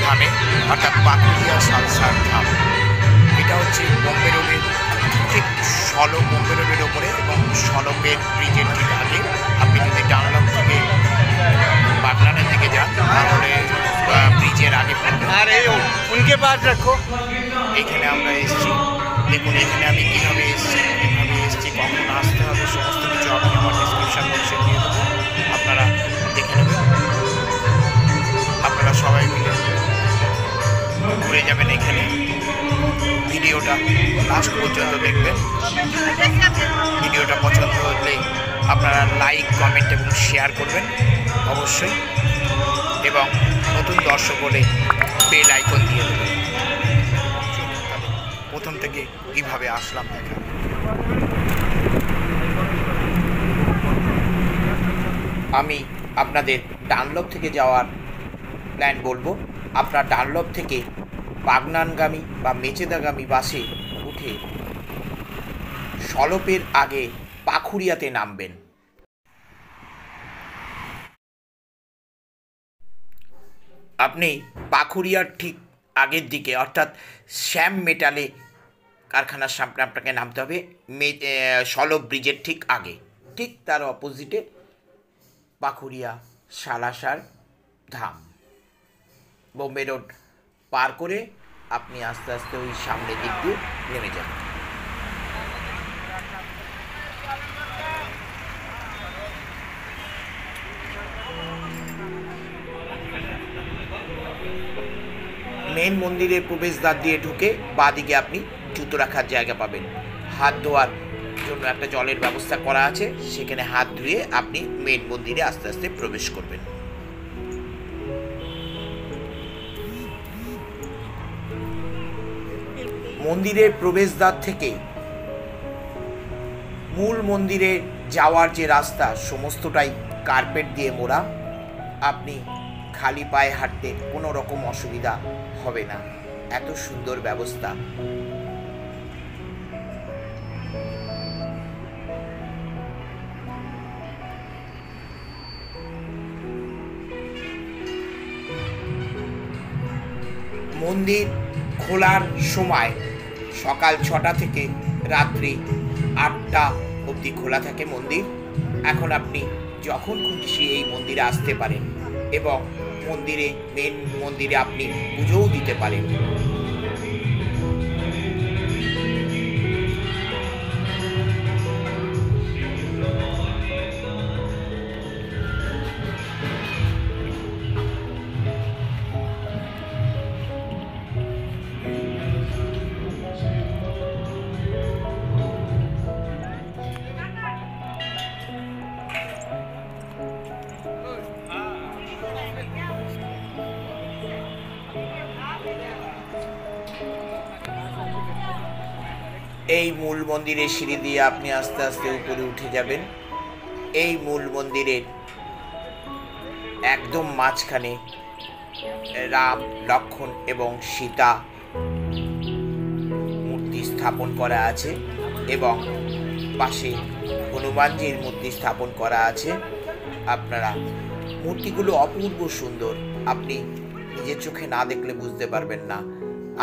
ধামে, অর্থাৎ পাকুড়িয়া সালসার ধাম। এটা হচ্ছে বোম্বে রোডের ঠিক বোম্বে রোডের ওপরে এবং সলপের ব্রিজের ঠিক আগে। আপনি যদি ডানলপ থেকে বাগনানের দিকে যান তাহলে ব্রিজের আগে এখানে আমরা এসেছি। দেখুন এখানে আমি কীভাবে এসেছি কখন আসতে হবে সমস্ত কিছু আমি আমার ডিসক্রিপশন বক্সে দিয়ে দেবো, আপনারা দেখে নেবেন। আপনারা সবাই মিলে ঘুরে যাবেন এখানে। ভিডিওটা লাস্ট পর্যন্ত দেখবেন। ভিডিওটা পছন্দ হলে আপনারা লাইক, কমেন্ট এবং শেয়ার করবেন অবশ্যই, এবং নতুন দর্শক হলে বেল আইকন দিয়ে দেবেন। প্রথম থেকে কীভাবে আসলাম দেখা। আমি আপনাদের ডানলপ থেকে যাওয়ার প্ল্যান বলবো। আপনার ডানলপ থেকে বাগনানগামী বা মেচেদাগামী বাসে উঠে সলপের আগে পাকুড়িয়াতে নামবেন। আপনি পাকুড়িয়ার ঠিক আগের দিকে অর্থাৎ শ্যাম মেটালে কারখানার সামনে আপনাকে নামতে হবে। সলপ ব্রিজের ঠিক আগে, ঠিক তার অপোজিটে পাকুড়িয়া সালাসার ধাম। বোম্বে রোড পার করে আপনি আস্তে আস্তে ওই সামনের দিক দিয়ে নেমে যান। মেন মন্দিরের প্রবেশদ্বার দিয়ে ঢুকে বাঁদিকে আপনি জুতো রাখার জায়গা পাবেন। হাত ধোয়ার জন্য একটা জলের ব্যবস্থা করা আছে, সেখানে হাত ধুয়ে আপনি মেন মন্দিরে আস্তে আস্তে প্রবেশ করবেন। মন্দিরের প্রবেশদ্বার থেকে মূল মন্দিরে যাওয়ার যে রাস্তা সমস্তটাই কার্পেট দিয়ে মোড়া। আপনি খালি পায়ে হাঁটতে কোনো রকম অসুবিধা হবে না, এত সুন্দর ব্যবস্থা। মন্দির খোলার সময় সকাল 6টা থেকে রাত্রি 8টা অবধি খোলা থাকে মন্দির। এখন আপনি যখন খুশি এই মন্দিরে আসতে পারেন এবং মেন মন্দিরে আপনি পুজোও দিতে পারেন। এই মূল মন্দিরের সিঁড়ি দিয়ে আপনি আস্তে আস্তে উপরে উঠে যাবেন। এই মূল মন্দিরের একদম মাঝখানে রাম, লক্ষ্মণ এবং সীতা মূর্তি স্থাপন করা আছে এবং পাশে হনুমানজির মূর্তি স্থাপন করা আছে। আপনারা মূর্তিগুলো অপূর্ব সুন্দর, আপনি নিজের চোখে না দেখলে বুঝতে পারবেন না।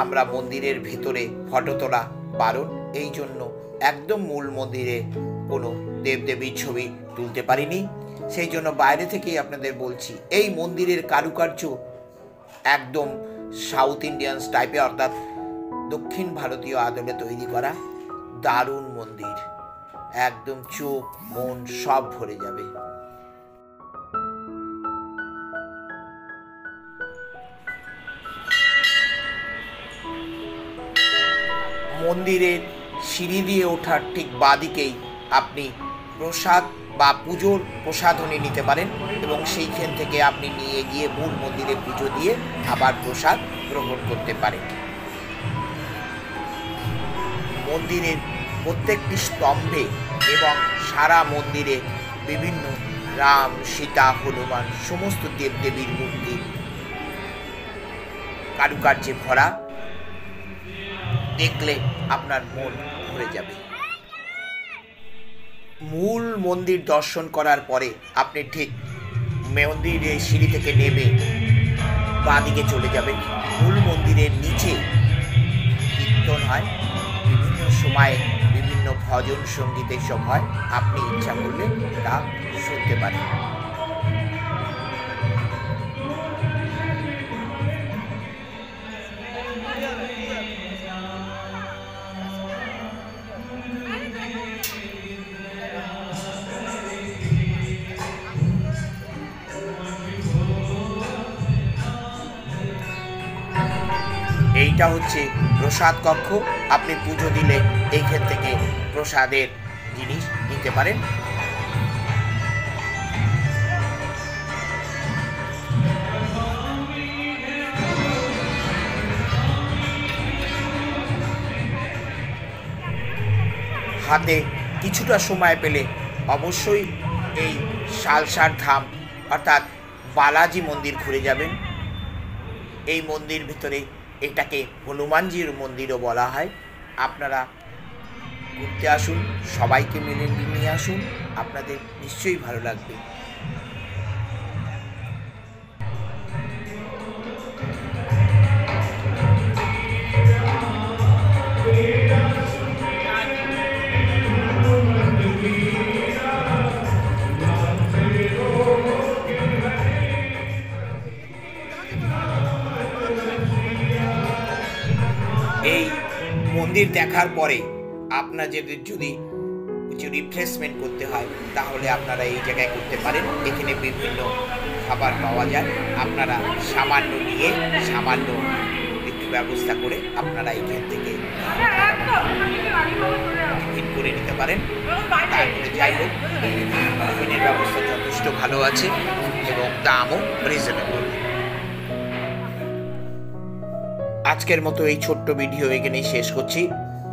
আমরা মন্দিরের ভেতরে ফটো তোলা বারণ, এই জন্য একদম মূল মন্দিরে কোনো দেবদেবীর ছবি তুলতে পারিনি, সেই জন্য বাইরে থেকেই আপনাদের বলছি। এই মন্দিরের কারুকার্য একদম সাউথ ইন্ডিয়ানস টাইপে, অর্থাৎ দক্ষিণ ভারতীয় আদলে তৈরি করা। দারুণ মন্দির, একদম চোখ মন সব ভরে যাবে। মন্দিরের সিঁড়ি দিয়ে ওঠার ঠিক বাঁদিকেই আপনি প্রসাদ বা পুজোর প্রসাধনী নিতে পারেন এবং সেইখান থেকে আপনি নিয়ে গিয়ে মূল মন্দিরে পুজো দিয়ে আবার প্রসাদ গ্রহণ করতে পারেন। মন্দিরের প্রত্যেকটি স্তম্ভে এবং সারা মন্দিরে বিভিন্ন রাম, সীতা, হনুমান সমস্ত দেবদেবীর মূর্তি কারুকার্যে ভরা, দেখলে আপনার মন ভরে যাবে। মূল মন্দির দর্শন করার পরে আপনি ঠিক মন্দিরের সিঁড়ি থেকে নেমে বাঁ দিকে চলে যাবেন। মূল মন্দিরের নিচে কীর্তন হয়, বিভিন্ন সময়ে বিভিন্ন ভজন সঙ্গীত এসব হয়, আপনি ইচ্ছা করলে তা শুনতে পারেন। এইটা হচ্ছে প্রসাদ কক্ষ। আপনি পুজো দিলে এইখান থেকে প্রসাদের জিনিস নিতে পারেন। হাতে কিছুটা সময় পেলে অবশ্যই এই সালসার ধাম অর্থাৎ বালাজি মন্দির ঘুরে যাবেন। এই মন্দির ভিতরে এটাকে হনুমানজির মন্দিরও বলা হয়। আপনারা ঘুরতে আসুন, সবাইকে মিলে নিয়ে আসুন, আপনাদের নিশ্চয়ই ভালো লাগবে। এই মন্দির দেখার পরে আপনাদের যদি কিছু রিফ্রেশমেন্ট করতে হয় তাহলে আপনারা এই জায়গায় করতে পারেন। এখানে বিভিন্ন খাবার পাওয়া যায়, আপনারা সামান্য নিয়ে সামান্য একটু ব্যবস্থা করে আপনারা এখান থেকে টিফিন করে নিতে পারেন। তারপরে যাই হোক, টিফিনের ব্যবস্থা যথেষ্ট ভালো আছে এবং দামও রিজনেবল। আজকের মতো এই ছোট্ট ভিডিও এখানেই শেষ করছি।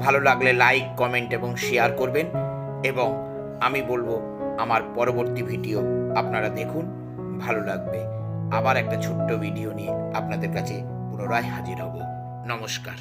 ভালো লাগলে লাইক, কমেন্ট এবং শেয়ার করবেন এবং আমি বলবো আমার পরবর্তী ভিডিও আপনারা দেখুন, ভালো লাগবে। আবার একটা ছোট্ট ভিডিও নিয়ে আপনাদের কাছে পুনরায় হাজির হব। নমস্কার।